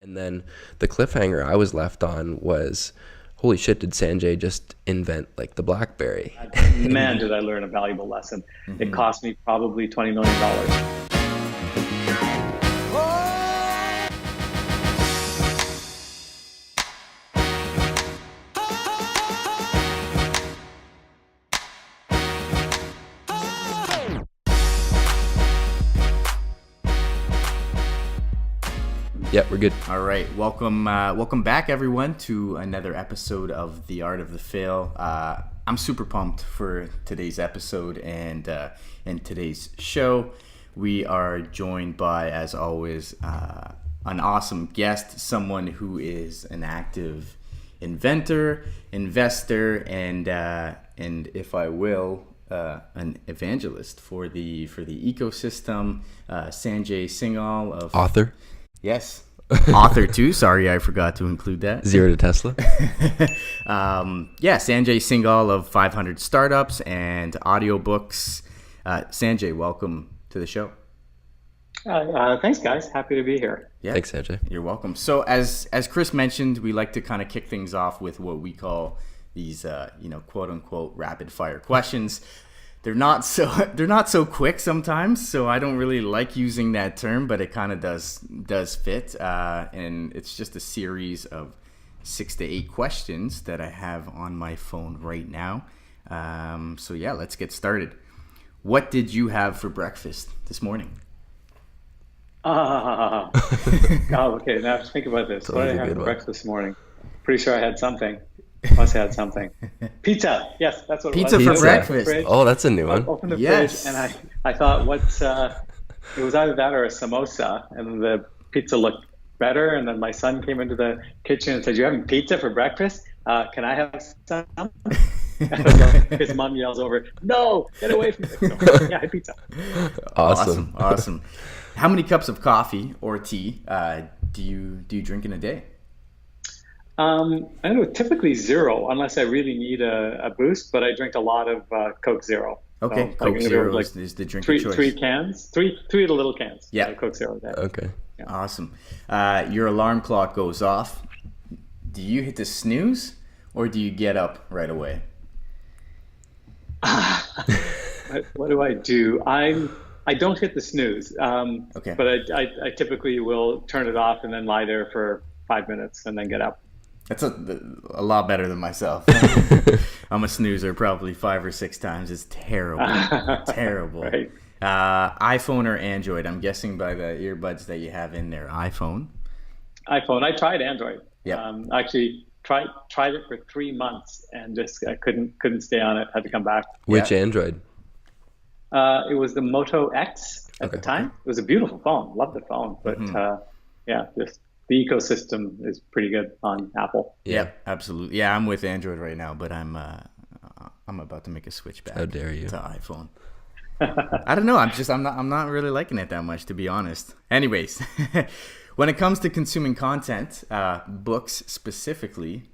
And then the cliffhanger I was left on was, holy shit, did Sanjay just invent like the BlackBerry? Man, did I learn a valuable lesson. It cost me probably $20 million. Yeah, we're good. All right, welcome back, everyone, to another episode of The Art of the Fail. I'm super pumped for today's episode and today's show. We are joined by, as always, an awesome guest, someone who is an active inventor, investor, and if I will, an evangelist for the ecosystem. Sanjay Singhal of Author? Yes. Author too. Sorry, I forgot to include that. Zero to Tesla. Sanjay Singhal of 500 Startups and Audiobooks. Sanjay, welcome to the show. Thanks, guys. Happy to be here. Yeah, Thanks, Sanjay. You're welcome. So as Chris mentioned, we like to kind of kick things off with what we call these, quote unquote, rapid fire questions. They're not so quick sometimes, so I don't really like using that term, but it kind of does fit. And it's just a series of 6 to 8 questions that I have on my phone right now. Let's get started. What did you have for breakfast this morning? Okay. Now think about this. What did I have for breakfast this morning? Pretty sure I had something. Must have had something. Pizza. Yes, that's what it was. Pizza for breakfast. Oh, that's a new one. I opened the fridge and I thought, it was either that or a samosa, and the pizza looked better. And then my son came into the kitchen and said, "You're having pizza for breakfast? Can I have some?" His mom yells over, "No, get away from me." Yeah, I had pizza. Awesome. How many cups of coffee or tea do you drink in a day? I don't know, typically 0, unless I really need a boost, but I drink a lot of Coke Zero. Okay, so, Coke Zero is the drink of choice. 3 cans, three of the little cans. Yeah. Coke Zero. There. Okay. Yeah. Awesome. Your alarm clock goes off. Do you hit the snooze or do you get up right away? What do I do? I don't hit the snooze. Okay. But I typically will turn it off and then lie there for 5 minutes and then get up. That's a lot better than myself. I'm a snoozer probably 5 or 6 times. It's terrible. Terrible. Right. iPhone or Android? I'm guessing by the earbuds that you have in there. iPhone? iPhone. I tried Android. Yeah. Actually tried it for 3 months and I couldn't stay on it. Had to come back. Which Android? It was the Moto X at the time. It was a beautiful phone. Loved the phone. But just the ecosystem is pretty good on Apple. Yeah, absolutely. Yeah, I'm with Android right now, but I'm about to make a switch back. How dare you? To iPhone. I don't know. I'm not really liking it that much, to be honest. Anyways, when it comes to consuming content, books specifically,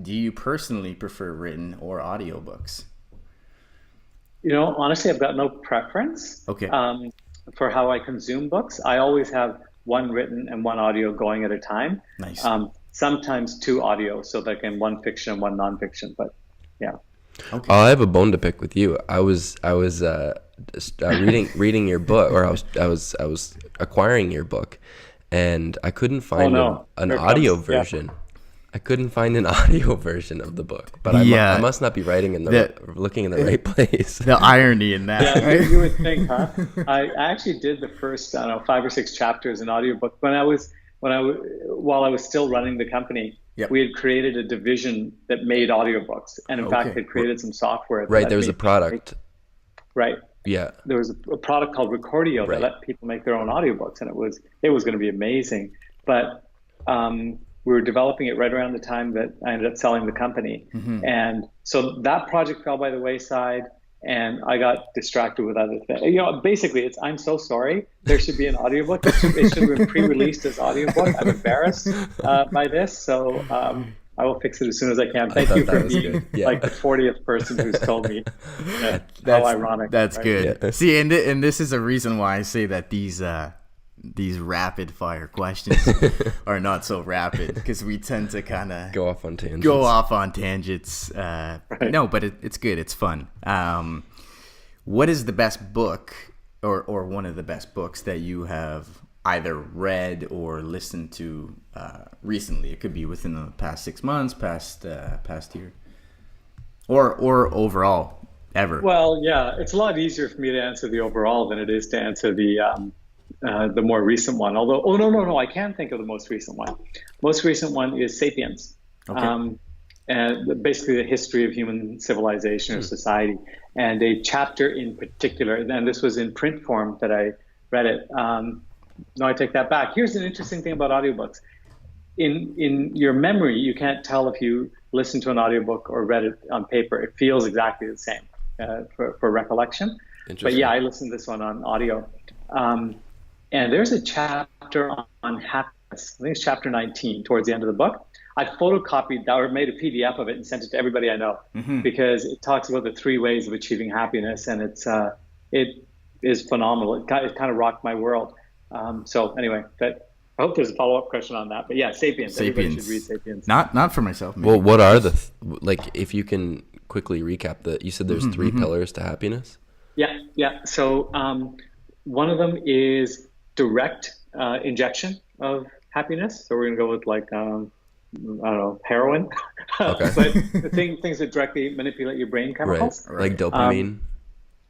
do you personally prefer written or audiobooks? Honestly, I've got no preference. Okay. For how I consume books. I always have one written and one audio going at a time. Nice. Sometimes 2 audio, so that can one fiction and one nonfiction. But yeah. Okay. I have a bone to pick with you. I was reading your book, or I was acquiring your book, and I couldn't find an audio version. Yeah. I couldn't find an audio version of the book, but I must not be looking in the right place. The irony in that. Yeah, right? You would think, huh? I actually did the first, 5 or 6 chapters in audiobook while I was still running the company. Yep. We had created a division that made audiobooks, and in fact, had created some software. Right, there was a product. Right. Yeah. There was a product called Recordio that let people make their own audiobooks, and it was going to be amazing, but. We were developing it right around the time that I ended up selling the company. Mm-hmm. And so that project fell by the wayside and I got distracted with other things. Basically I'm so sorry. There should be an audiobook. It should have been pre-released as audiobook. I'm embarrassed by this. So I will fix it as soon as I can. Thank you for being like the 40th person who's told me. How ironic. That's right? good. Yeah. See, and this is a reason why I say that these these rapid fire questions are not so rapid because we tend to kind of go off on tangents. Right. No, but it's good. It's fun. What is the best book or one of the best books that you have either read or listened to recently? It could be within the past 6 months, past year, or overall ever. Well, yeah, it's a lot easier for me to answer the overall than it is to answer the more recent one. Although, no, I can think of the most recent one. Most recent one is *Sapiens*, and basically the history of human civilization or society. And a chapter in particular, and this was in print form that I read it. No, I take that back. Here's an interesting thing about audiobooks. In your memory, you can't tell if you listened to an audiobook or read it on paper. It feels exactly the same for recollection. But yeah, I listened to this one on audio. And there's a chapter on happiness. I think it's chapter 19 towards the end of the book. I photocopied that or made a PDF of it and sent it to everybody I know because it talks about the 3 ways of achieving happiness, and it is phenomenal. It kind of rocked my world. So anyway, I hope there's a follow-up question on that. But yeah, *Sapiens*. Everybody should read *Sapiens*. Not for myself. Maybe. Well, what are if you can quickly recap you said there's 3 pillars to happiness? Yeah. So one of them is direct injection of happiness. So we're going to go with I don't know, heroin. Okay. But the things that directly manipulate your brain chemicals. Right. Like dopamine.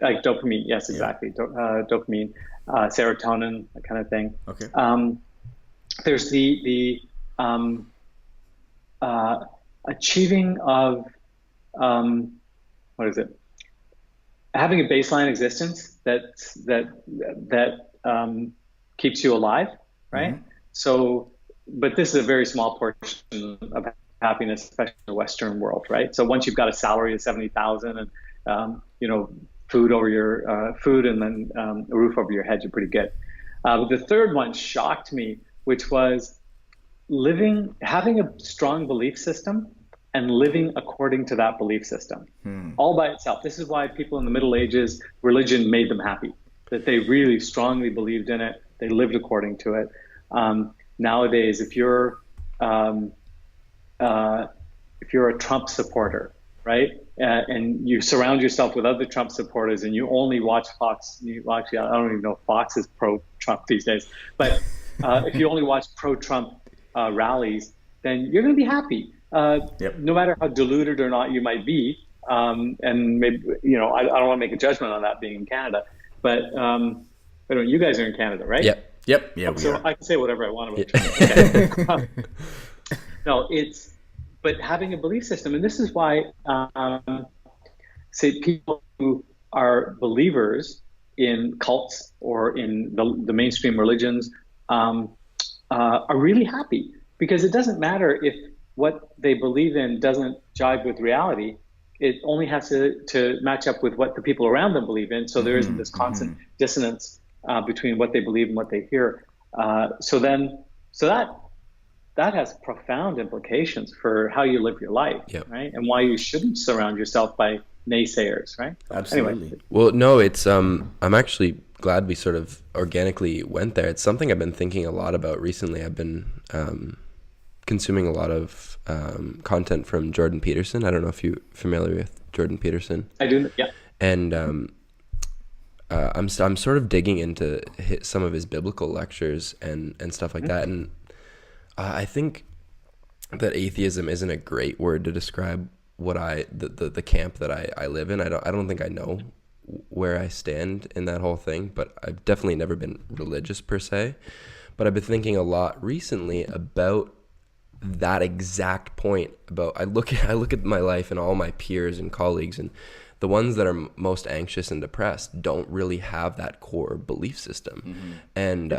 Like dopamine, yes, exactly. Yeah. Dopamine, serotonin, that kind of thing. Okay. There's the achieving of what is it? Having a baseline existence that keeps you alive, right? Mm-hmm. So, but this is a very small portion of happiness, especially in the Western world, right? So once you've got a salary of $70,000 and food over your food and then a roof over your head, you're pretty good. But the third one shocked me, which was having a strong belief system and living according to that belief system, all by itself. This is why people in the Middle Ages, religion made them happy, that they really strongly believed in it. They lived according to it. Nowadays, if you're a Trump supporter, right, and you surround yourself with other Trump supporters, and you only watch Fox. Actually, I don't even know if Fox is pro-Trump these days, but if you only watch pro-Trump rallies, then you're going to be happy, no matter how deluded or not you might be. And maybe I don't want to make a judgment on that being in Canada, but you guys are in Canada, right? Yep. Yeah. So I can say whatever I want about Trump. Okay. No, but having a belief system, and this is why, say people who are believers in cults or in the mainstream religions are really happy, because it doesn't matter if what they believe in doesn't jive with reality. It only has to match up with what the people around them believe in. So there isn't this constant dissonance between what they believe and what they hear. So that has profound implications for how you live your life, right? And why you shouldn't surround yourself by naysayers, right? Absolutely. Anyway. Well, no, it's I'm actually glad we sort of organically went there. It's something I've been thinking a lot about recently. I've been consuming a lot of content from Jordan Peterson. I don't know if you're familiar with Jordan Peterson. I do, yeah. And I'm sort of digging into some of his biblical lectures and stuff like that. And I think that atheism isn't a great word to describe what the camp that I live in. I don't think I know where I stand in that whole thing, but I've definitely never been religious per se. But I've been thinking a lot recently about that exact point. I look at my life and all my peers and colleagues, and the ones that are most anxious and depressed don't really have that core belief system. And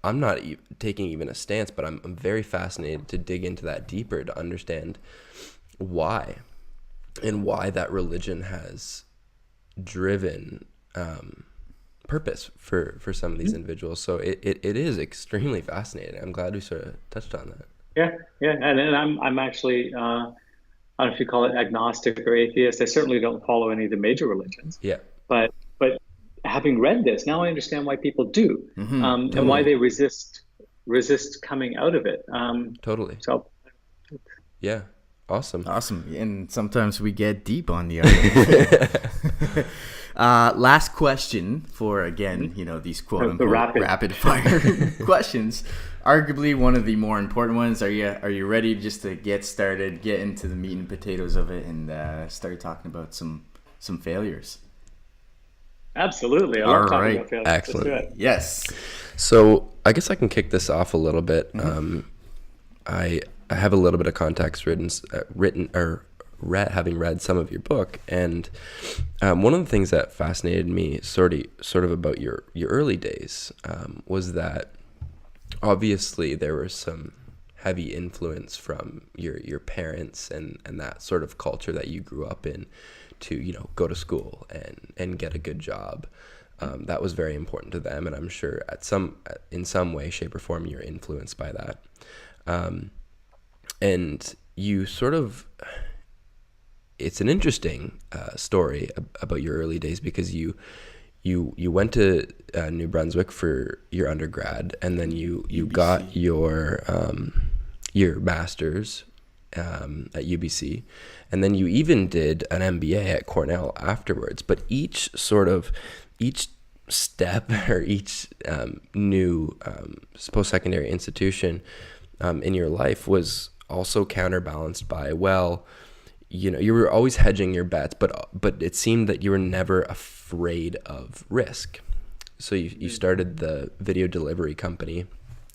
I'm not taking even a stance, but I'm very fascinated to dig into that deeper, to understand why, and why that religion has driven purpose for some of these individuals. So it is extremely fascinating. I'm glad we sort of touched on that. Yeah, and I'm actually I don't know if you call it agnostic or atheist. I certainly don't follow any of the major religions. Yeah. But having read this, now I understand why people do, Totally. and why they resist coming out of it. Totally. So, yeah, awesome. And sometimes we get deep on the art. Last question for, again, these quote unquote rapid fire questions. Arguably one of the more important ones. Are you ready just to get started, get into the meat and potatoes of it, and start talking about some failures? Absolutely. I love talking about failures. Excellent. Let's do it. Yes. So I guess I can kick this off a little bit. I have a little bit of context having read some of your book, and one of the things that fascinated me sort of about your early days was that obviously there was some heavy influence from your parents and that sort of culture that you grew up in to go to school and get a good job. That was very important to them, and I'm sure in some way, shape, or form you're influenced by that. And you sort of, it's an interesting story about your early days, because you went to New Brunswick for your undergrad, and then you got your master's at UBC, and then you even did an MBA at Cornell afterwards. But each step or each new post-secondary institution in your life was also counterbalanced by, you were always hedging your bets, but it seemed that you were never afraid of risk. So you started the video delivery company,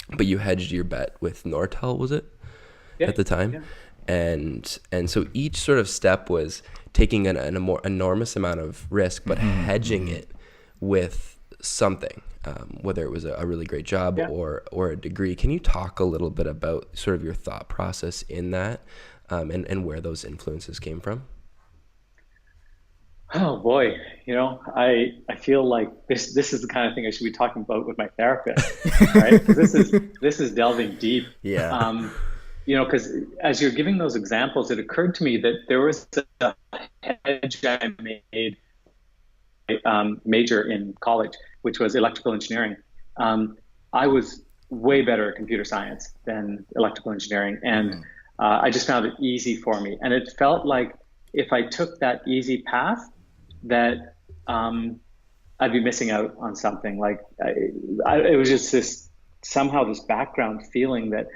but you hedged your bet with Nortel, was it? At the time? Yeah. And so each sort of step was taking a more enormous amount of risk, but hedging it with something, whether it was a really great job or a degree. Can you talk a little bit about sort of your thought process in that, and where those influences came from? Oh boy, I feel like this is the kind of thing I should be talking about with my therapist, right? Because this is delving deep. Yeah. Because as you're giving those examples, it occurred to me that there was a hedge I made, major in college, which was electrical engineering. I was way better at computer science than electrical engineering, and I just found it easy for me. And it felt like if I took that easy path, that I'd be missing out on something. Like it was just this background feeling that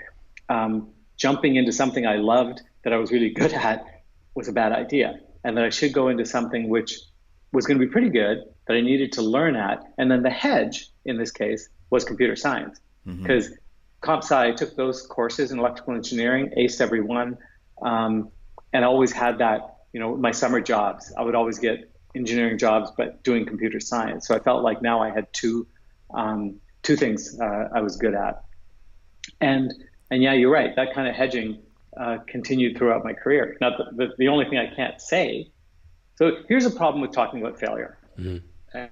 jumping into something I loved that I was really good at was a bad idea, and that I should go into something which was going to be pretty good that I needed to learn at. And then the hedge in this case was computer science, because comp sci, I took those courses in electrical engineering, aced every one, and I always had that. My summer jobs, I would always get engineering jobs, but doing computer science. So I felt like now I had two things I was good at. And yeah, you're right. That kind of hedging continued throughout my career. Now, the only thing I can't say. So here's a problem with talking about failure. Okay,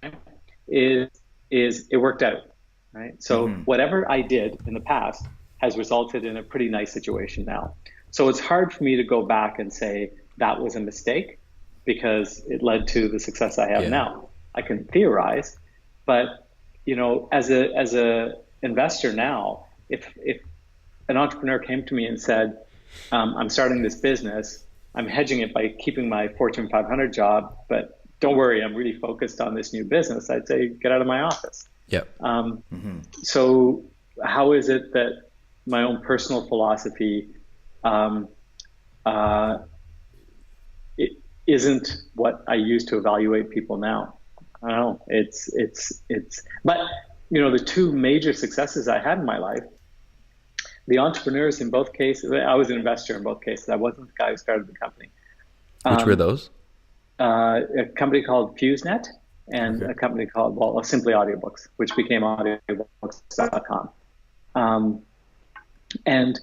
is it worked out, right? So whatever I did in the past has resulted in a pretty nice situation now. So it's hard for me to go back and say that was a mistake, because it led to the success I have now. I can theorize, but as a investor now, if an entrepreneur came to me and said, I'm starting this business, I'm hedging it by keeping my Fortune 500 job, but don't worry, I'm really focused on this new business, I'd say, get out of my office. So how is it that my own personal philosophy it isn't what I use to evaluate people now? I don't know. But the two major successes I had in my life, the entrepreneurs in both cases, I was an investor in both cases. I wasn't the guy who started the company. Which were those? A company called FuseNet and a company called, simply Audiobooks, which became audiobooks.com. And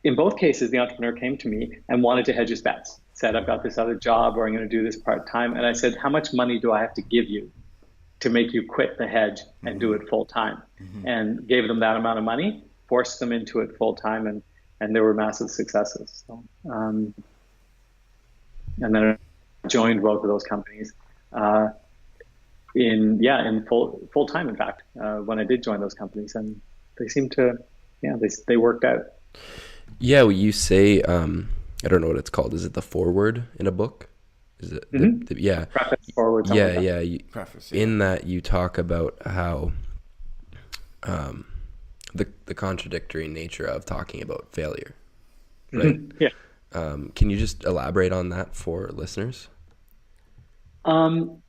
in both cases, the entrepreneur came to me and wanted to hedge his bets. Said, I've got this other job, or I'm going to do this part-time. And I said, how much money do I have to give you to make you quit the hedge and do it full-time? And gave them that amount of money, forced them into it full-time, and there were massive successes. So, and then I joined both of those companies. in full time, in fact, when I did join those companies, and they seem to, they worked out. Yeah, well, you say, I don't know what it's called. Is it the foreword in a book? Is it? Yeah. Preface, forward. Yeah, like yeah. Preface, in that you talk about how the contradictory nature of talking about failure, right? Yeah. Can you just elaborate on that for listeners? So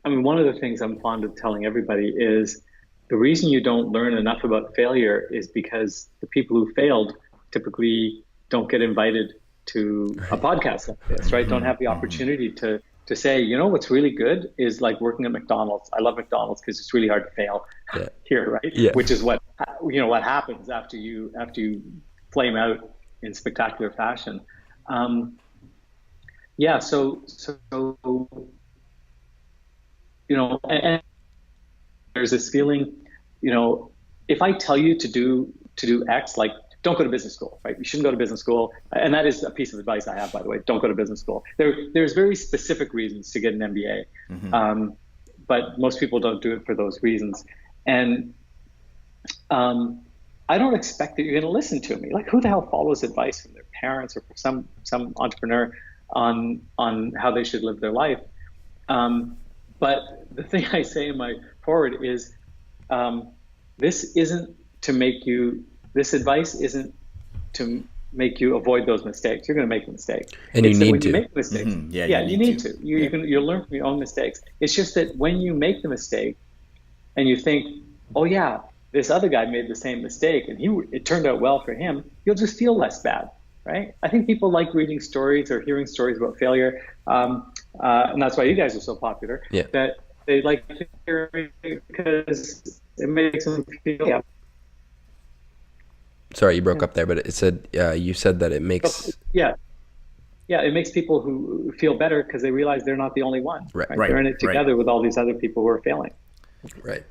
I mean, one of the things I'm fond of telling everybody is the reason you don't learn enough about failure is because the people who failed typically don't get invited to a podcast like this, right? Don't have the opportunity to say, you know, what's really good is like working at McDonald's. I love McDonald's because it's really hard to fail here, right? Yeah. Which is what happens after you flame out in spectacular fashion. So and there's this feeling, if I tell you to do X, like don't go to business school, right? You shouldn't go to business school. And that is a piece of advice I have, by the way. Don't go to business school. There's very specific reasons to get an MBA. But most people don't do it for those reasons. And I don't expect that you're going to listen to me. Like, who the hell follows advice from their parents or from some entrepreneur on how they should live their life? But the thing I say in my forward is, this advice isn't to make you avoid those mistakes. You're going to make a mistake. And you need to. You make mistakes, you need to. You'll learn from your own mistakes. It's just that when you make the mistake and you think, oh yeah, this other guy made the same mistake and it turned out well for him, you'll just feel less bad, right? I think people like reading stories or hearing stories about failure. And that's why you guys are so popular. Yeah. That they like to hear it because it makes them feel. Yeah. Sorry, you broke up there, but it said you said that it makes. Yeah, it makes people who feel better because they realize they're not the only one. Right. They're in it together with all these other people who are failing. Right.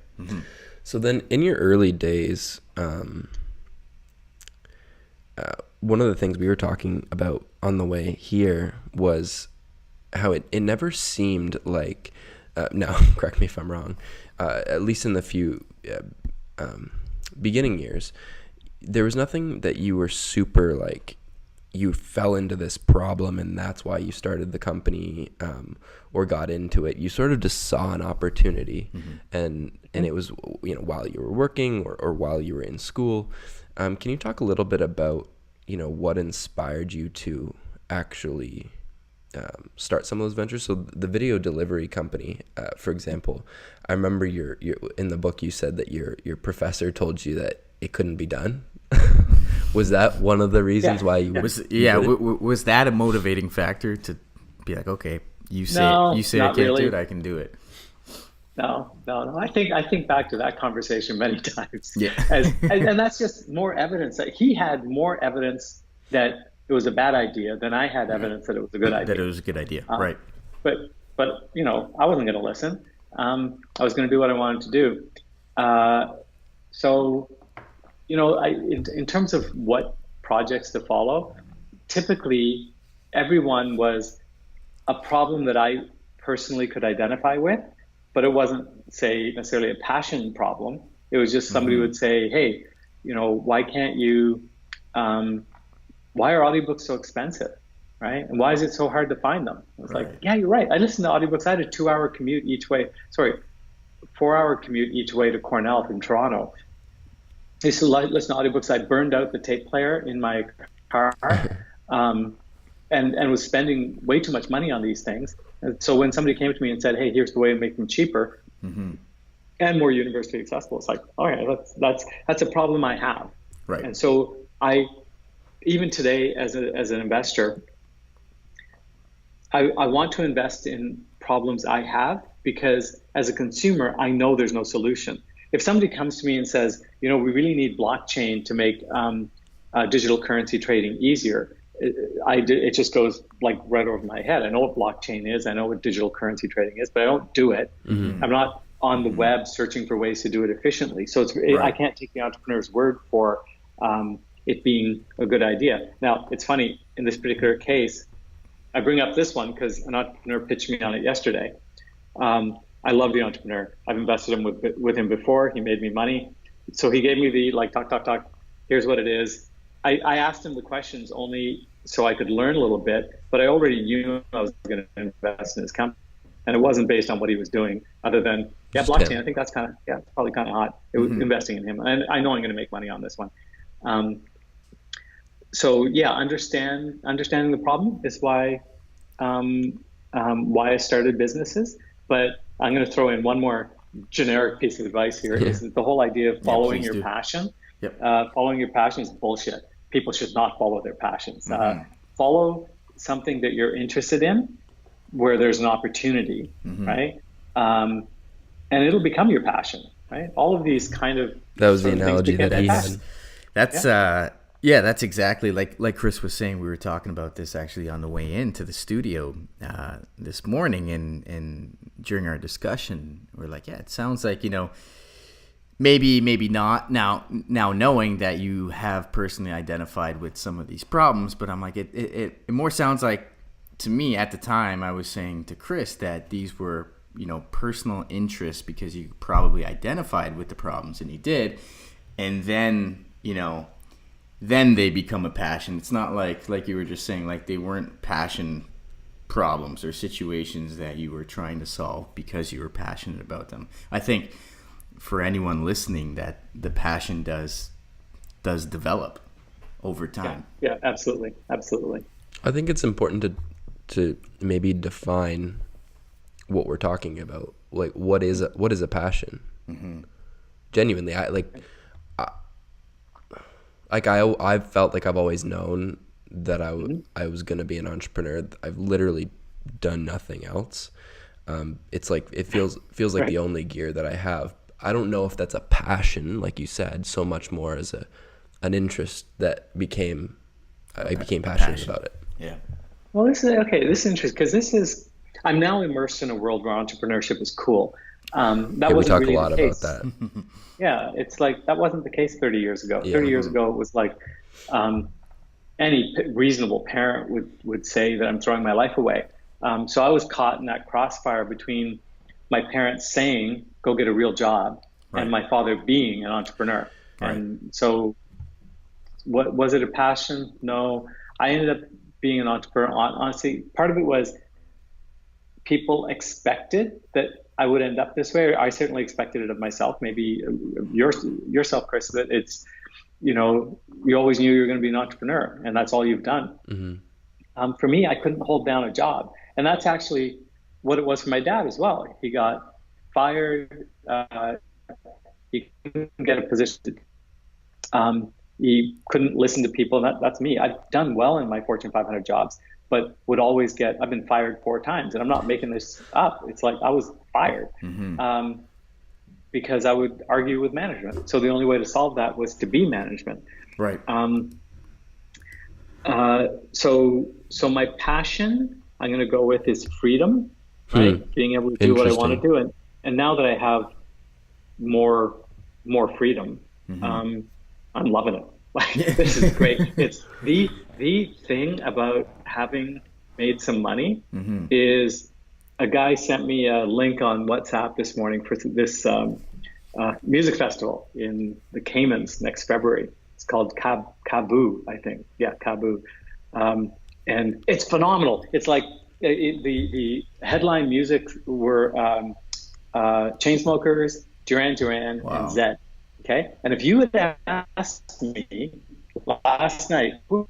So then, in your early days, one of the things we were talking about on the way here was how it never seemed like. Now, correct me if I'm wrong. At least in the few beginning years, there was nothing that you were super like. You fell into this problem and that's why you started the company or got into it. You sort of just saw an opportunity, and it was while you were working or while you were in school. Can you talk a little bit about what inspired you to actually start some of those ventures? So the video delivery company, for example, I remember you're in the book you said that your professor told you that it couldn't be done. Was that one of the reasons why you was that a motivating factor to be like, okay, you say I can't do it, I can do it? No. I think back to that conversation many times. Yeah. And that's just more evidence that he had more evidence that it was a bad idea than I had evidence that it was a good idea. That it was a good idea, right? But I wasn't going to listen. I was going to do what I wanted to do. In terms of what projects to follow, typically everyone was a problem that I personally could identify with, but it wasn't, say, necessarily a passion problem. It was just somebody would say, hey, why can't you, why are audiobooks so expensive, right? And why is it so hard to find them? I was like, yeah, you're right. I listened to audiobooks. I had a 4-hour commute each way to Cornell from Toronto. I used to listen to audiobooks. I burned out the tape player in my car and was spending way too much money on these things. And so when somebody came to me and said, hey, here's the way to make them cheaper and more universally accessible, it's like, all right, that's a problem I have. Right. And so even today as an investor, I want to invest in problems I have because as a consumer, I know there's no solution. If somebody comes to me and says, we really need blockchain to make digital currency trading easier, it just goes like right over my head. I know what blockchain is. I know what digital currency trading is, but I don't do it. I'm not on the web searching for ways to do it efficiently. So I can't take the entrepreneur's word for it being a good idea. Now, it's funny, in this particular case, I bring up this one because an entrepreneur pitched me on it yesterday. I love the entrepreneur. I've invested with him before. He made me money. So he gave me the like, talk. Here's what it is. I asked him the questions only so I could learn a little bit, but I already knew I was going to invest in his company. And it wasn't based on what he was doing other than, blockchain. I think that's probably kind of hot. It was investing in him. And I know I'm going to make money on this one. So yeah, understanding the problem is why I started businesses. But I'm going to throw in one more generic piece of advice here. Is the whole idea of following your passion. Yep. Following your passion is bullshit. People should not follow their passions. Follow something that you're interested in, where there's an opportunity, right? And it'll become your passion, right? All of these kind of that was the analogy that he had. That's exactly like Chris was saying. We were talking about this actually on the way into the studio this morning, and during our discussion, we're like, it sounds like, maybe not now knowing that you have personally identified with some of these problems, but I'm like, it more sounds like, to me at the time, I was saying to Chris that these were, personal interests because you probably identified with the problems, and you did, and then, then they become a passion. It's not like you were just saying, like they weren't passion problems or situations that you were trying to solve because you were passionate about them. I think for anyone listening, that the passion does develop over time. Yeah, absolutely. I think it's important to maybe define what we're talking about. Like, what is a passion? Genuinely, I felt like I've always known that I was going to be an entrepreneur. I've literally done nothing else. It's like, it feels like the only gear that I have. I don't know if that's a passion, like you said, so much more as an interest that I became passionate about it. Yeah. Well, this is interesting, because I'm now immersed in a world where entrepreneurship is cool. We talk really a lot about that. Yeah, it's like that wasn't the case 30 years ago. 30 years ago, it was like any reasonable parent would say that I'm throwing my life away. So I was caught in that crossfire between my parents saying, go get a real job, and my father being an entrepreneur. Right. And so what was it a passion? No, I ended up being an entrepreneur. Honestly, part of it was people expected that I would end up this way. I certainly expected it of myself. Maybe yourself, Chris, that it's, you always knew you were going to be an entrepreneur, and that's all you've done. For me, I couldn't hold down a job. And that's actually what it was for my dad as well. He got fired. He couldn't get a position. He couldn't listen to people. That's me. I've done well in my Fortune 500 jobs, but would always I've been fired 4 times, and I'm not making this up. It's like I was fired because I would argue with management. So the only way to solve that was to be management. Right. So my passion, I'm going to go with, is freedom, right? Being able to do what I want to do. And now that I have more freedom, I'm loving it. Like, this is great. It's the thing about having made some money is a guy sent me a link on WhatsApp this morning for this music festival in the Caymans next February. It's called Kaboo, I think. Yeah, Kaboo. And it's phenomenal. It's like the headline music were Chainsmokers, Duran Duran, and Zedd. Okay, and if you had asked me last night who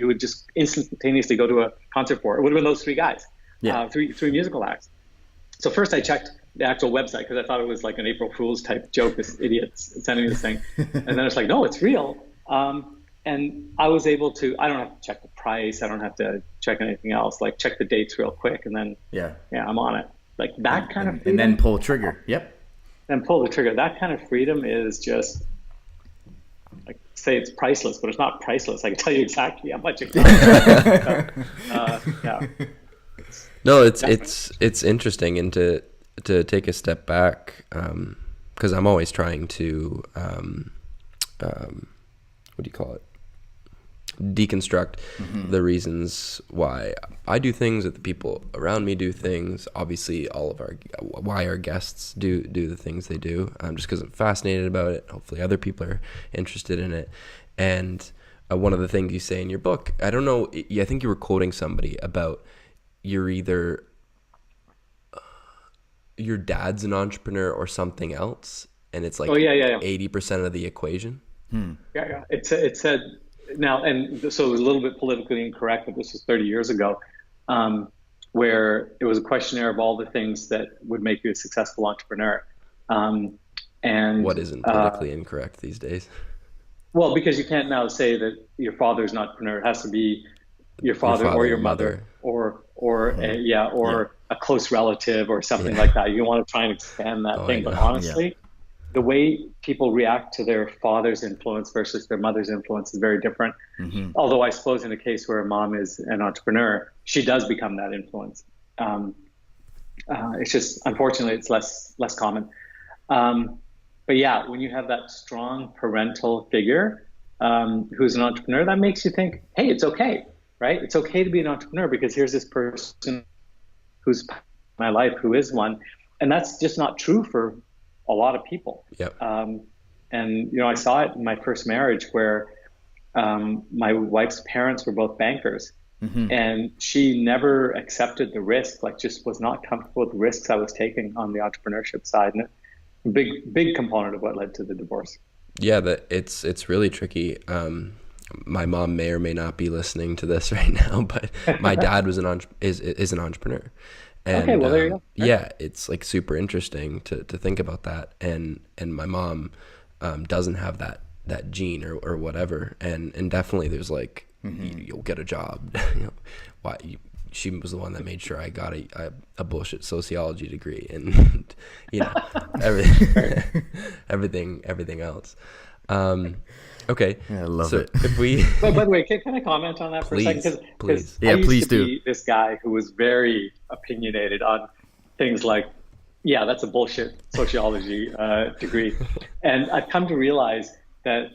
you would just instantaneously go to a concert for, it would have been those 3 guys, three musical acts. So first I checked the actual website because I thought it was like an April Fool's type joke, this idiot's sending this thing. And then it's like, no, it's real. And I was able to, I don't have to check the price. I don't have to check anything else. Like, check the dates real quick, and then I'm on it. Like that kind of freedom. And then pull trigger. Yep. Then pull the trigger. That kind of freedom is just, like, say it's priceless, but it's not priceless. I can tell you exactly how much it costs. No, it's interesting, and to take a step back, because I'm always trying to what do you call it? deconstruct the reasons why I do things, that the people around me do things. Obviously, why our guests do the things they do. Just because I'm fascinated about it. Hopefully, other people are interested in it. And one of the things you say in your book, I don't know, I think you were quoting somebody about you're either your dad's an entrepreneur or something else, and it's like 80% of the equation. Yeah. It said now, and so it was a little bit politically incorrect, but this was 30 years ago, where it was a questionnaire of all the things that would make you a successful entrepreneur. And what isn't politically incorrect these days? Well, because you can't now say that your father's an entrepreneur. It has to be your father or your mother or a close relative or something like that. You want to try and expand that thing, but honestly, the way people react to their father's influence versus their mother's influence is very different. Although I suppose in a case where a mom is an entrepreneur, she does become that influence. It's just, unfortunately, it's less common. But yeah, when you have that strong parental figure who's an entrepreneur, that makes you think, hey, it's okay, right? It's okay to be an entrepreneur because here's this person who's my life who is one. And that's just not true for a lot of people. Yep. And, I saw it in my first marriage where my wife's parents were both bankers. And she never accepted the risk, just was not comfortable with the risks I was taking on the entrepreneurship side. And a big component of what led to the divorce. Yeah, it's really tricky. My mom may or may not be listening to this right now, but my dad is an entrepreneur. And, okay, well, there you go. Right. Yeah, it's like super interesting to think about that. And my mom doesn't have that gene or whatever. And definitely there's like, you'll get a job. She was the one that made sure I got a bullshit sociology degree and, everything else. Okay. Yeah, I love it. If we, but by the way, can I comment on that for a second? Please. Yeah, please do. Be this guy who was very opinionated on things like, yeah, that's a bullshit sociology degree, and I've come to realize that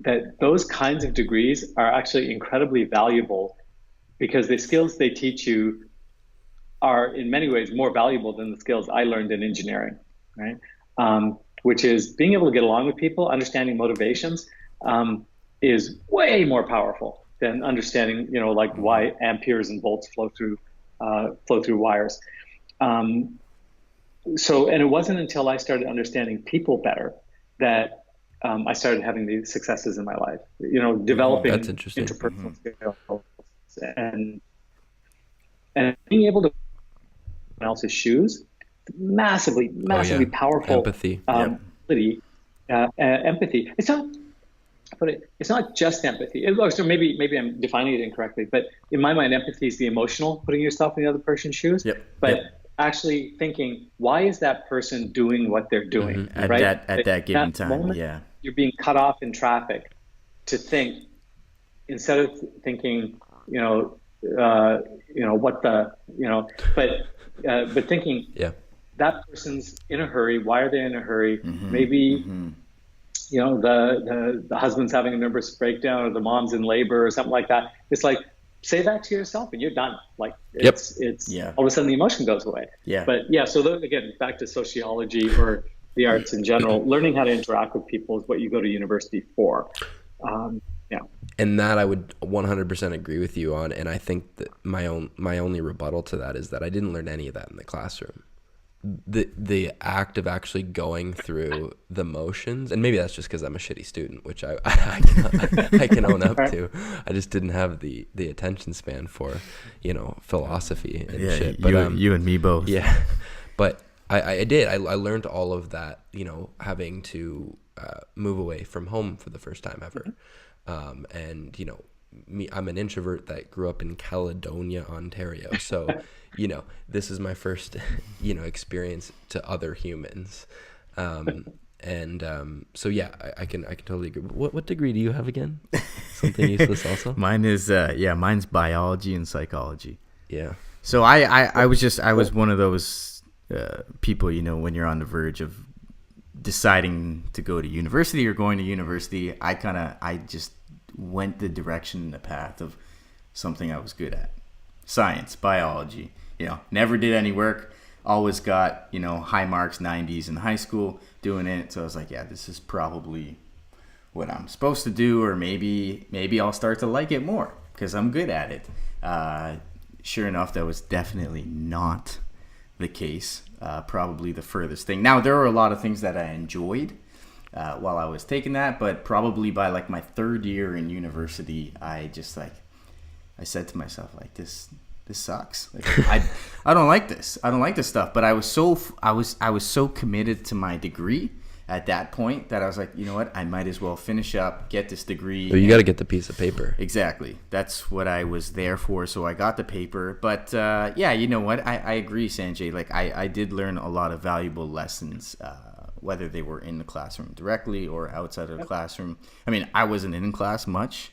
that those kinds of degrees are actually incredibly valuable because the skills they teach you are in many ways more valuable than the skills I learned in engineering, right? Which is being able to get along with people, understanding motivations is way more powerful than understanding, why amperes and volts flow through wires. And it wasn't until I started understanding people better that I started having these successes in my life, developing interpersonal skills and being able to someone else's shoes, massively powerful empathy. Empathy. It's not just empathy. So maybe I'm defining it incorrectly, but in my mind, empathy is the emotional, putting yourself in the other person's shoes. But actually thinking, why is that person doing what they're doing? Right? At that given time. Moment, you're being cut off in traffic to think, instead of thinking, but thinking, that person's in a hurry. Why are they in a hurry? Maybe, the husband's having a nervous breakdown or the mom's in labor or something like that. It's like, say that to yourself and you're done. Like it's all of a sudden the emotion goes away. So again, back to sociology or the arts in general, learning how to interact with people is what you go to university for. And that I would 100% agree with you on. And I think that my only rebuttal to that is that I didn't learn any of that in the classroom. The act of actually going through the motions, and maybe that's just because I'm a shitty student, which I can own up to. I just didn't have the attention span for, philosophy and shit. But you and me both. Yeah, but I did. I learned all of that, having to move away from home for the first time ever. And I'm an introvert that grew up in Caledonia, Ontario. So, this is my first, experience to other humans. So yeah, I can totally agree. What degree do you have again? Something useless also? Mine is, mine's biology and psychology. Yeah. So I was one of those people, when you're on the verge of deciding to go to university or going to university, I just went the direction, the path of something I was good at. Science, biology, never did any work, always got, high marks, 90s in high school doing it. So I was like, yeah, this is probably what I'm supposed to do, or maybe I'll start to like it more because I'm good at it. Sure enough, that was definitely not the case. Probably the furthest thing. Now, there were a lot of things that I enjoyed while I was taking that, but probably by like my third year in university, I said to myself, like, this sucks. Like, I don't like this. I don't like this stuff. But I was so committed to my degree at that point that I was like, you know what? I might as well finish up, get this degree. So you got to get the piece of paper. Exactly. That's what I was there for. So I got the paper. But yeah, you know what? I agree, Sanjay. Like, I did learn a lot of valuable lessons, whether they were in the classroom directly or outside of the classroom. I mean, I wasn't in class much,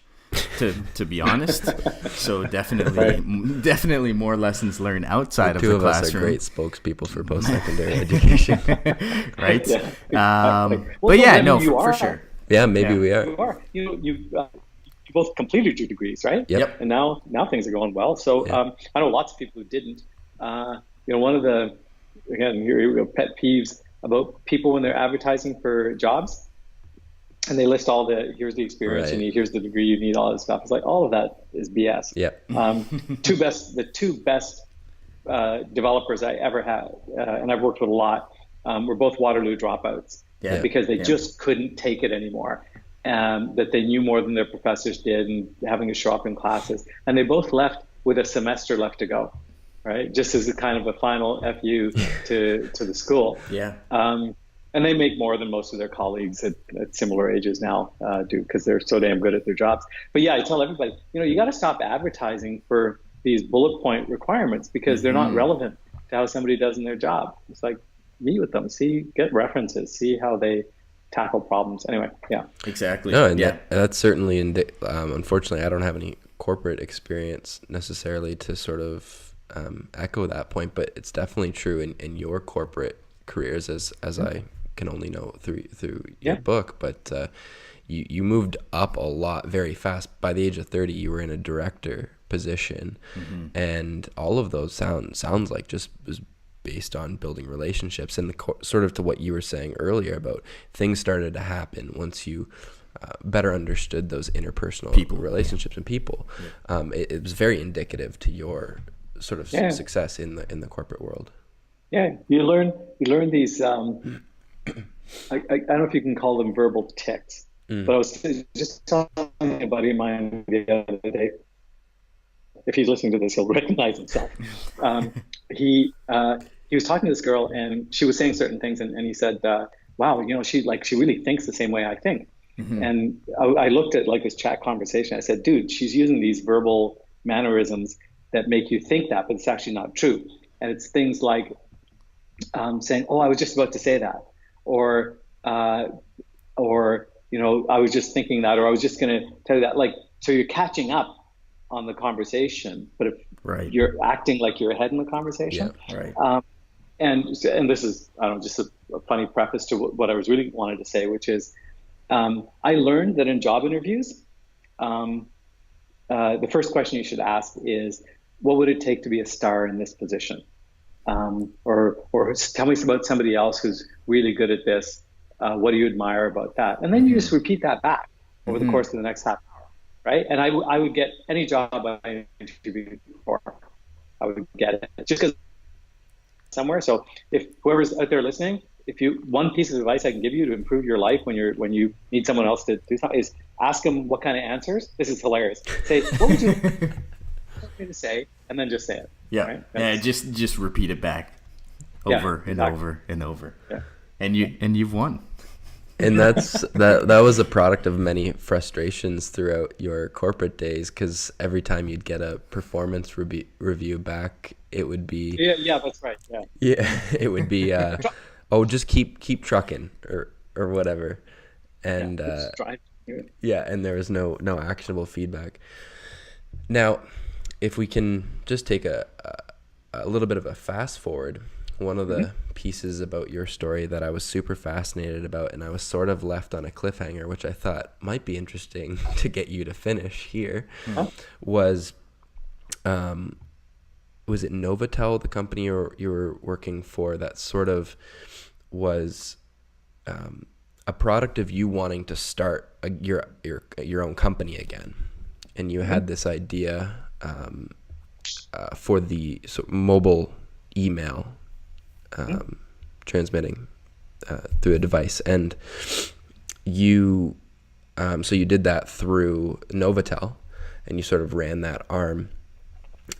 to be honest. So definitely more lessons learned outside of the classroom. Two of us are great spokespeople for post-secondary education. Right? Well, but yeah, no, for sure. Yeah, maybe we are. You are. You both completed your degrees, right? Yep. And now things are going well. So I know lots of people who didn't. One of the, again, your pet peeves about people when they're advertising for jobs, and they list here's the experience you need, here's the degree you need, all this stuff. It's like, all of that is BS. Yeah. The two best developers I ever had, and I've worked with a lot, were both Waterloo dropouts because they just couldn't take it anymore. That they knew more than their professors did and having to show up in classes. And they both left with a semester left to go, right? Just as a kind of a final FU to the school. Yeah. And they make more than most of their colleagues at similar ages now do, because they're so damn good at their jobs. But yeah, I tell everybody, you got to stop advertising for these bullet point requirements because they're not relevant to how somebody does in their job. It's like, meet with them, get references, see how they tackle problems. Anyway, yeah. Exactly. No, and that's certainly, unfortunately, I don't have any corporate experience necessarily to sort of echo that point, but it's definitely true in your corporate careers, as I can only know through your book. But you moved up a lot very fast. By the age of 30, you were in a director position, and all of those sounds like just was based on building relationships, and sort of to what you were saying earlier about things started to happen once you better understood those interpersonal relationships and people. It was very indicative to your sort of success in the corporate world. Yeah, you learn these. I don't know if you can call them verbal tics, but I was just talking to a buddy of mine the other day. If he's listening to this, he'll recognize himself. He was talking to this girl, and she was saying certain things, and he said, "Wow, she really thinks the same way I think." And I looked at like this chat conversation. I said, "Dude, she's using these verbal mannerisms that make you think that, but it's actually not true." And it's things like saying, "Oh, I was just about to say that," or I was just thinking that, or I was just going to tell you that. Like, so you're catching up on the conversation, but if you're acting like you're ahead in the conversation. Yeah, right. And this is, I don't know, just a funny preface to what I was really wanted to say, which is, I learned that in job interviews, the first question you should ask is, what would it take to be a star in this position? Or tell me about somebody else who's really good at this. What do you admire about that? And then you just repeat that back over the course of the next half hour, right? And I would get any job I interviewed for, I would get it just because somewhere. So if whoever's out there listening, one piece of advice I can give you to improve your life when you need someone else to do something is ask them what kind of answers. This is hilarious. Say, what would you like me to say? And then just say it. Yeah. Right? Yeah. Just repeat it back over and over and over. Yeah. And you've won. And that was a product of many frustrations throughout your corporate days, because every time you'd get a performance review back, it would be that's right. It would be just keep trucking or whatever, and and there was no actionable feedback. Now, if we can just take a little bit of a fast forward, one of the pieces about your story that I was super fascinated about, and I was sort of left on a cliffhanger, which I thought might be interesting to get you to finish here, was it Novotel, the company you were working for, that sort of was a product of you wanting to start your own company again, and you had this idea for the mobile email transmitting through a device, and you so you did that through Novotel, and you sort of ran that arm.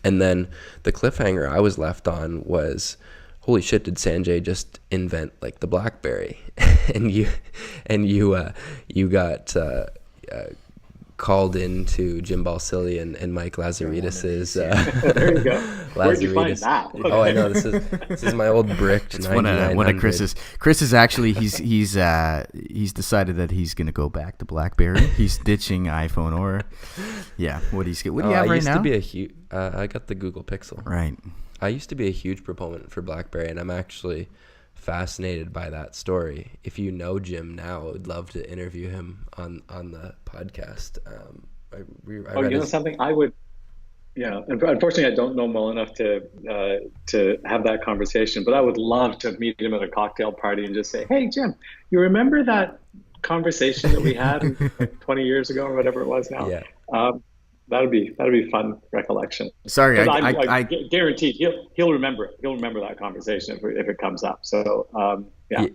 And then the cliffhanger I was left on was, holy shit, did Sanjay just invent like the BlackBerry? and you got called into Jim Balsillie and Mike Lazaridis's. There you go. Where'd you find that? Oh, I know, this is my old bricked. It's one of Chris's. Chris is actually he's decided that he's gonna go back to BlackBerry. He's ditching iPhone or what do you have right now? I got the Google Pixel. Right. I used to be a huge proponent for BlackBerry, and I'm actually fascinated by that story. If you know Jim now, I would love to interview him on the podcast. Something I would, unfortunately I don't know him well enough to have that conversation, but I would love to meet him at a cocktail party and just say, hey Jim, you remember that conversation that we had 20 years ago or whatever it was now? Yeah. That'd be fun recollection. Sorry, I guaranteed he'll remember it. He'll remember that conversation if it comes up. So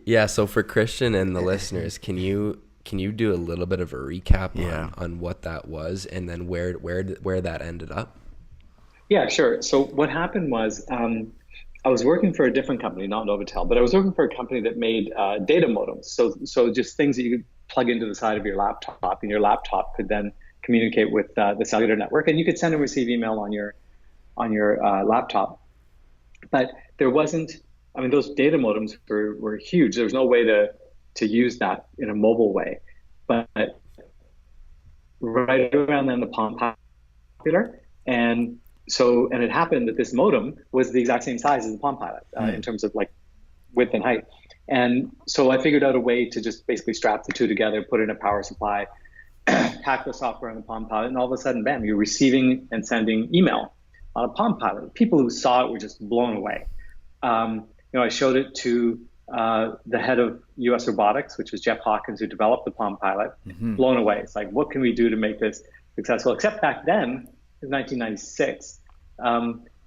yeah. So for Christian and the listeners, can you do a little bit of a recap on what that was, and then where that ended up? Yeah, sure. So what happened was I was working for a different company, not Novotel, but I was working for a company that made data modems. So just things that you could plug into the side of your laptop, and your laptop could then communicate with the cellular network, and you could send and receive email on your laptop. But there wasn't, those data modems were huge. There was no way to use that in a mobile way. But right around then, the Palm popular, and it happened that this modem was the exact same size as the Palm Pilot in terms of like width and height. And so I figured out a way to just basically strap the two together, put in a power supply, pack the software on the Palm Pilot, and all of a sudden, bam, you're receiving and sending email on a Palm Pilot. People who saw it were just blown away. I showed it to the head of U.S. robotics, which was Jeff Hawkins, who developed the Palm Pilot. Blown away. It's like, what can we do to make this successful? Except back then, in 1996,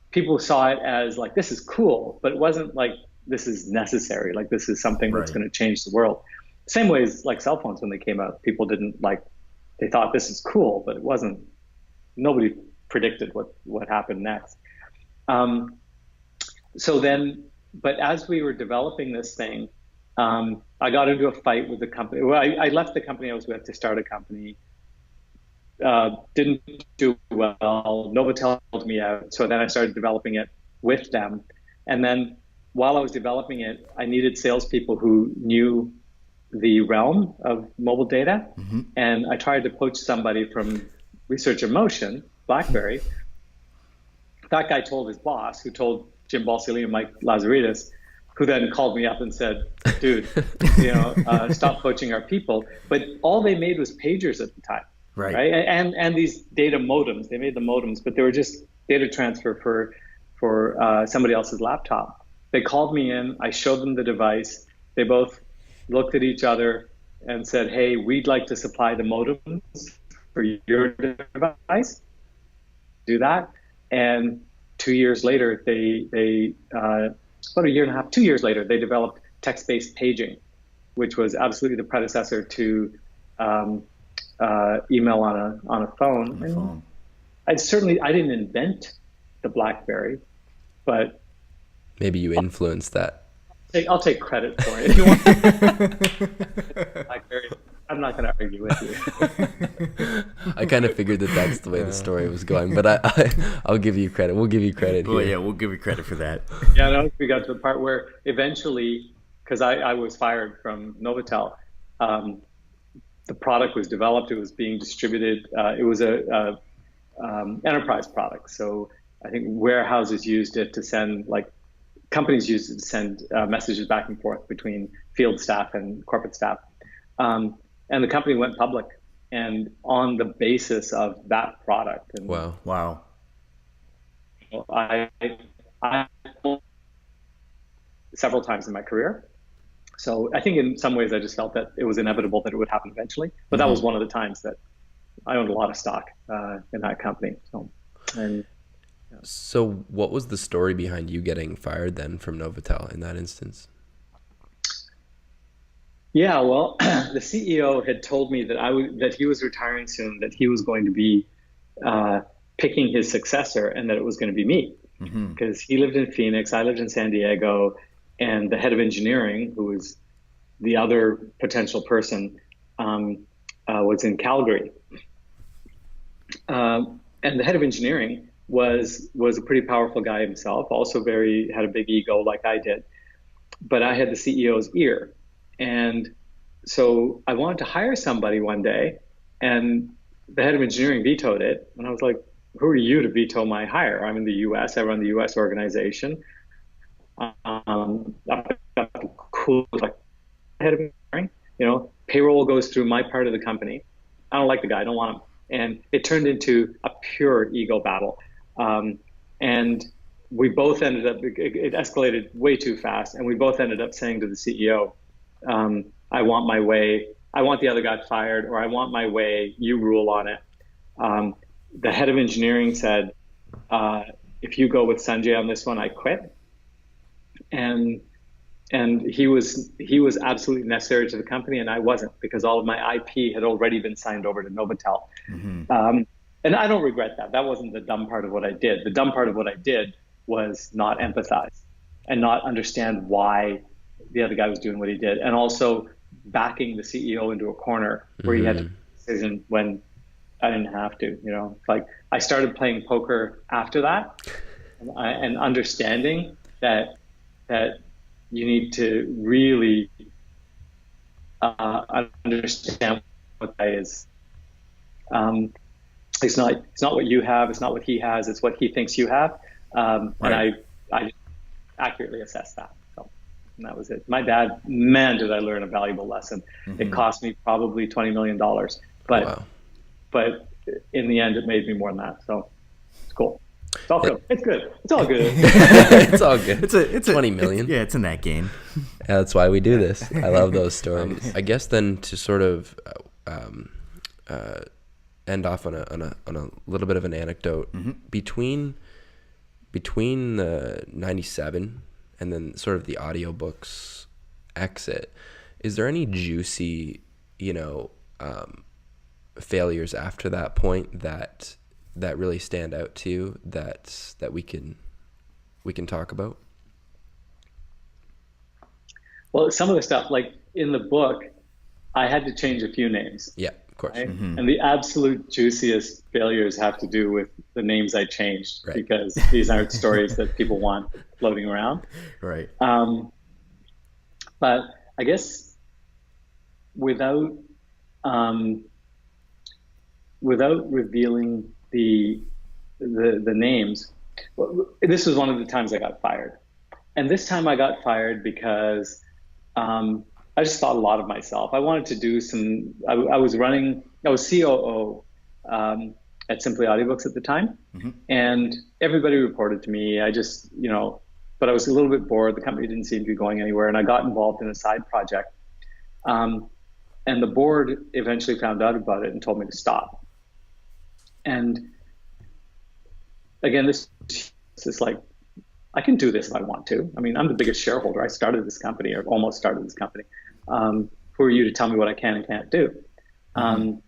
people saw it as like, this is cool, but it wasn't like, this is necessary. Like, this is something that's going to change the world. Same way as like cell phones when they came out, people didn't like. They thought this is cool, but it wasn't. Nobody predicted what happened next. But as we were developing this thing, I got into a fight with the company. Well, I left the company I was with to start a company. Didn't do well. Novotel held me out. So then I started developing it with them. And then while I was developing it, I needed salespeople who knew the realm of mobile data. And I tried to poach somebody from Research in Motion, BlackBerry. That guy told his boss, who told Jim Balsillie and Mike Lazaridis, who then called me up and said, dude, stop poaching our people. But all they made was pagers at the time. Right. And these data modems, they made the modems, but they were just data transfer for somebody else's laptop. They called me in, I showed them the device. They both looked at each other and said, hey, we'd like to supply the modems for your device. Do that. And 2 years later, about a year and a half, 2 years later, they developed text-based paging, which was absolutely the predecessor to email on a phone. I didn't invent the BlackBerry, but maybe you influenced that. I'll take credit for it. If you want BlackBerry, I'm not going to argue with you. I kind of figured that's the way the story was going, but I'll give you credit. We'll give you credit here. Well, yeah, we'll give you credit for that. Yeah, no, we got to the part where eventually, because I was fired from Novotel, the product was developed. It was being distributed. It was a enterprise product. So I think warehouses used it to send like companies used it to send messages back and forth between field staff and corporate staff. And the company went public, and on the basis of that product. And wow. I several times in my career. So I think in some ways I just felt that it was inevitable that it would happen eventually. But that was one of the times that I owned a lot of stock in that company. So what was the story behind you getting fired then from Novotel in that instance? Yeah, well, the CEO had told me that that he was retiring soon, that he was going to be picking his successor, and that it was going to be me, because he lived in Phoenix, I lived in San Diego, and the head of engineering, who was the other potential person, was in Calgary. And the head of engineering was a pretty powerful guy himself, also had a big ego like I did, but I had the CEO's ear. And so I wanted to hire somebody one day, and the head of engineering vetoed it. And I was like, who are you to veto my hire? I'm in the US, I run the US organization. I've got the cool head of engineering, payroll goes through my part of the company. I don't like the guy, I don't want him. And it turned into a pure ego battle. And we both ended up, it escalated way too fast. And we both ended up saying to the CEO, I want my way. I want the other guy fired, or I want my way. You rule on it. The head of engineering said, if you go with Sanjay on this one, I quit. And he was absolutely necessary to the company, and I wasn't, because all of my IP had already been signed over to Novotel. And I don't regret that. That wasn't the dumb part of what I did. The dumb part of what I did was not empathize and not understand why the other guy was doing what he did, and also backing the CEO into a corner where he had to make a decision when I didn't have to. Like, I started playing poker after that, and understanding that you need to really understand what that is. It's not what you have. It's not what he has. It's what he thinks you have. And I accurately assessed that. So, and that was it. My dad, man, did I learn a valuable lesson. It cost me probably $20 million, but in the end, it made me more than that. So it's cool. It's all good. It's good. It's all good. It's all good. It's 20 million. It's in that game. Yeah, that's why we do this. I love those stories. I guess then to sort of end off on a little bit of an anecdote, between the 97 and then sort of the audiobooks exit, is there any juicy failures after that point that really stand out to you that we can talk about? Well, some of the stuff, like in the book, I had to change a few names. Yeah, of course. Right? And the absolute juiciest failures have to do with the names I changed, because these aren't stories that people want floating around. Right. But I guess without revealing the names, this was one of the times I got fired. And this time I got fired because I just thought a lot of myself. I wanted to do I was COO at Simply Audiobooks at the time. And everybody reported to me. But I was a little bit bored. The company didn't seem to be going anywhere. And I got involved in a side project. And the board eventually found out about it and told me to stop. And again, this is like, I can do this if I want to. I mean, I'm the biggest shareholder. I started this company, or almost started this company. Who are you to tell me what I can and can't do? And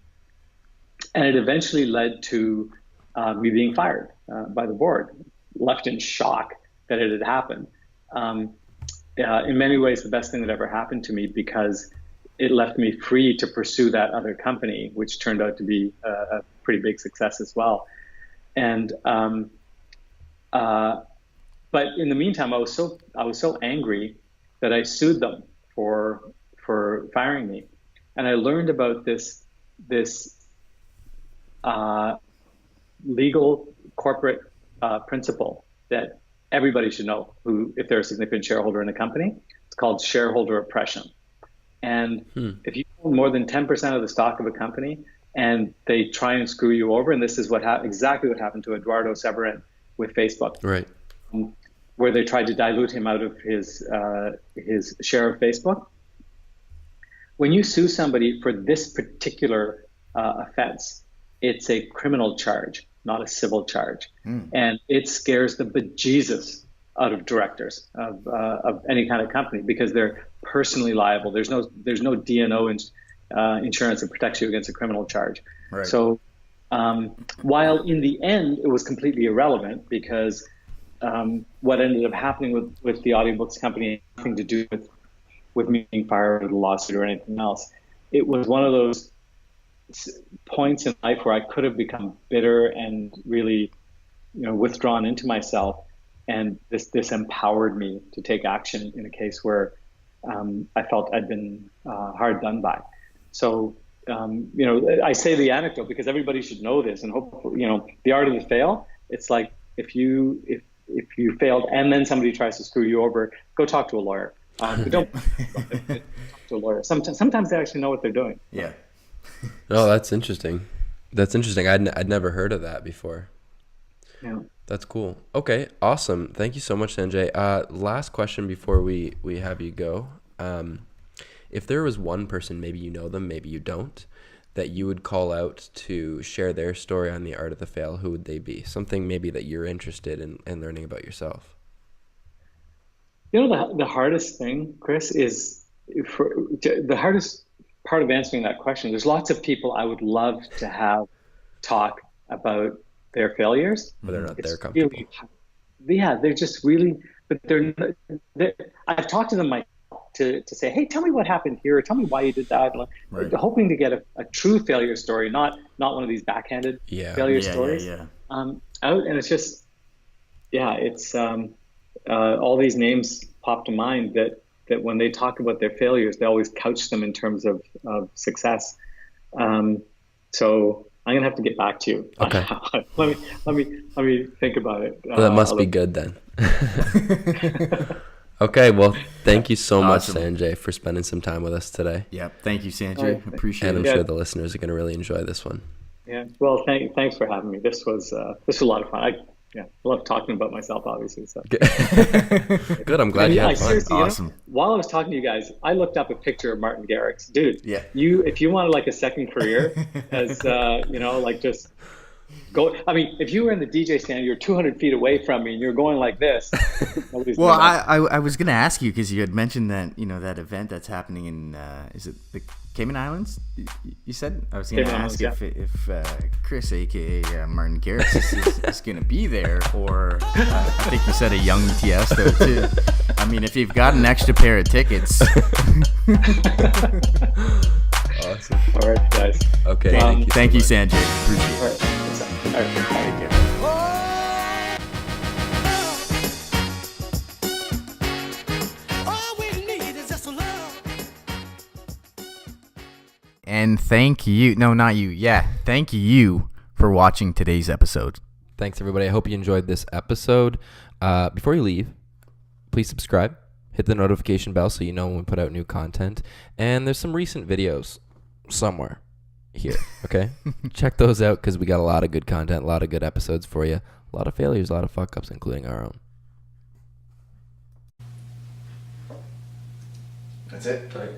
it eventually led to me being fired by the board, left in shock that it had happened. In many ways, the best thing that ever happened to me, because it left me free to pursue that other company, which turned out to be a pretty big success as well. And but in the meantime, I was so angry that I sued them for firing me, and I learned about this legal corporate principle that everybody should know who, if they're a significant shareholder in a company. It's called shareholder oppression. And if you own more than 10% of the stock of a company and they try and screw you over, and this is exactly what happened to Eduardo Severin with Facebook, right? Where they tried to dilute him out of his share of Facebook. When you sue somebody for this particular offense, it's a criminal charge, not a civil charge, and it scares the bejesus out of directors of any kind of company, because they're personally liable. There's no D&O insurance that protects you against a criminal charge. Right. So while in the end it was completely irrelevant, because what ended up happening with the audiobooks company had nothing to do with me being fired or the lawsuit or anything else. It was one of those points in life where I could have become bitter and really, withdrawn into myself. And this empowered me to take action in a case where I felt I'd been hard done by. So, I say the anecdote because everybody should know this, and hopefully, the art of the fail. It's like if you failed and then somebody tries to screw you over, go talk to a lawyer. But don't talk to a lawyer. Sometimes they actually know what they're doing. Yeah. Oh, that's interesting. I'd never heard of that before. Yeah. That's cool. Okay, awesome. Thank you so much, Sanjay. Last question before we have you go. If there was one person, maybe you know them, maybe you don't, that you would call out to share their story on the art of the fail, who would they be? Something maybe that you're interested in learning about yourself. The hardest thing, Chris, is the hardest part of answering that question. There's lots of people I would love to have talk about their failures. But they're not there comfortable. They're just really, but I've talked to them to say, hey, tell me what happened here, or tell me why you did that. Right. Hoping to get a true failure story, not one of these backhanded failure stories. Out, and it's just, it's all these names pop to mind that when they talk about their failures, they always couch them in terms of success. So I'm gonna have to get back to you. Okay. let me think about it. Well, that must be good then. Okay, well, thank you so much, Sanjay, for spending some time with us today. Yep, thank you, Sanjay. Appreciate it. And I'm sure the listeners are going to really enjoy this one. Yeah, well, thanks for having me. This was a lot of fun. I love talking about myself, obviously. So. Good, I'm glad you had fun. Awesome. While I was talking to you guys, I looked up a picture of Martin Garrix. Dude, if you wanted like a second career as, just go. I mean, if you were in the DJ stand, you're 200 feet away from me and you're going like this. Well, I was going to ask you, because you had mentioned that, that event that's happening in, is it the Cayman Islands? You said? I was going to ask if Chris, a.k.a. Martin Garrix, is going to be there, or I think you said a young Tiesto too. I mean, if you've got an extra pair of tickets. Awesome. All right, guys. Okay. Thank you, Sanjay. Appreciate it. All right. Take care. And thank you. No, not you. Yeah. Thank you for watching today's episode. Thanks, everybody. I hope you enjoyed this episode. Before you leave, please subscribe. Hit the notification bell so you know when we put out new content. And there's some recent videos somewhere here, okay? Check those out, because we got a lot of good content, a lot of good episodes for you, a lot of failures, a lot of fuck-ups, including our own. That's it? Right.